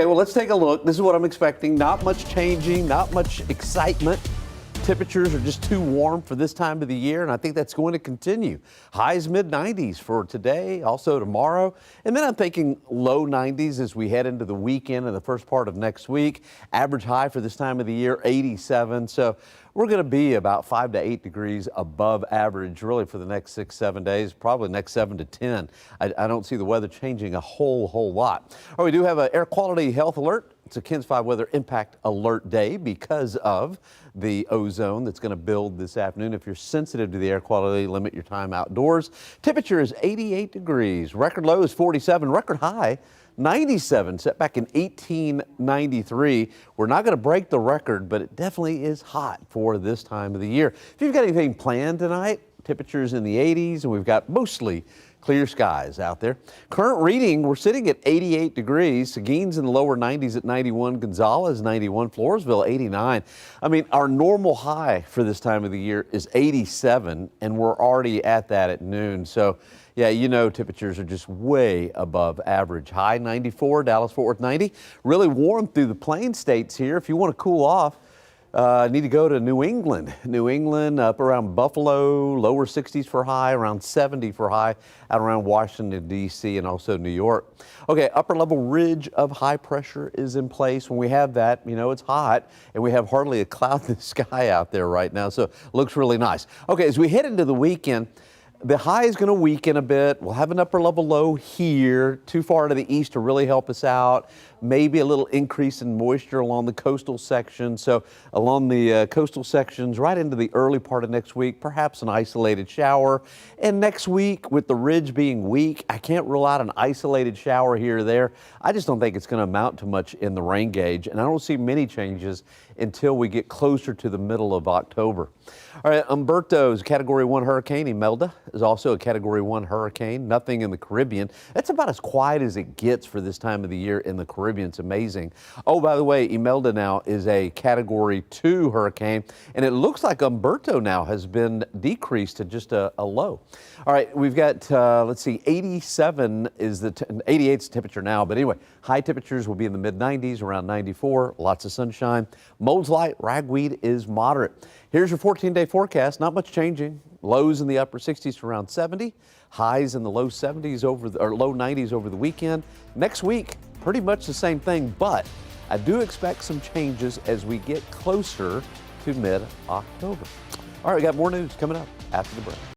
Okay, well, let's take a look. This is what I'm expecting. Not much changing, not much excitement. Temperatures are just too warm for this time of the year, and I think that's going to continue. Highs mid-90s for today, also tomorrow. And then I'm thinking low 90s as we head into the weekend and the first part of next week. Average high for this time of the year, 87. So we're going to be about 5 to 8 degrees above average really for the next 6-7 days, probably next 7 to 10. I don't see the weather changing a whole lot. Oh, we do have an air quality health alert. It's a KENS 5 weather impact alert day because of the ozone that's going to build this afternoon. If you're sensitive to the air quality, limit your time outdoors. Temperature is 88 degrees. Record low is 47. Record high 97, set back in 1893. We're not going to break the record, but it definitely is hot for this time of the year. If you've got anything planned tonight, temperatures in the 80s, and we've got mostly clear skies out there. Current reading, we're sitting at 88 degrees. Seguin's in the lower 90s at 91. Gonzales 91. Floresville 89. I mean, our normal high for this time of the year is 87, and we're already at that at noon. So, yeah, you know, temperatures are just way above average. High 94, Dallas-Fort Worth 90. Really warm through the plain states here. If you want to cool off, need to go to New England. New England up around Buffalo, lower 60s for high, around 70 for high, out around Washington, D.C., and also New York. Okay, upper level ridge of high pressure is in place. When we have that, you know, it's hot, and we have hardly a cloud in the sky out there right now, so it looks really nice. Okay, as we head into the weekend, the high is going to weaken a bit. We'll have an upper level low here, too far to the east to really help us out. Maybe a little increase in moisture along the coastal section. So along the coastal sections right into the early part of next week, perhaps an isolated shower. And next week, with the ridge being weak, I can't rule out an isolated shower here or there. I just don't think it's going to amount to much in the rain gauge. And I don't see many changes until we get closer to the middle of October. All right, Umberto is a Category 1 hurricane. Imelda is also a Category 1 hurricane. Nothing in the Caribbean. That's about as quiet as it gets for this time of the year in the Caribbean. It's amazing. Oh, by the way, Imelda now is a Category 2 hurricane, and it looks like Umberto now has been decreased to just a low. All right, we've got, let's see, 87 is 88's temperature now, but anyway, high temperatures will be in the mid-90s, around 94, lots of sunshine. Mold's light, ragweed is moderate. Here's your 14-day forecast. Not much changing. Lows in the upper 60s to around 70. Highs in the low 70s or low 90s over the weekend. Next week, pretty much the same thing, but I do expect some changes as we get closer to mid-October. All right, we got more news coming up after the break.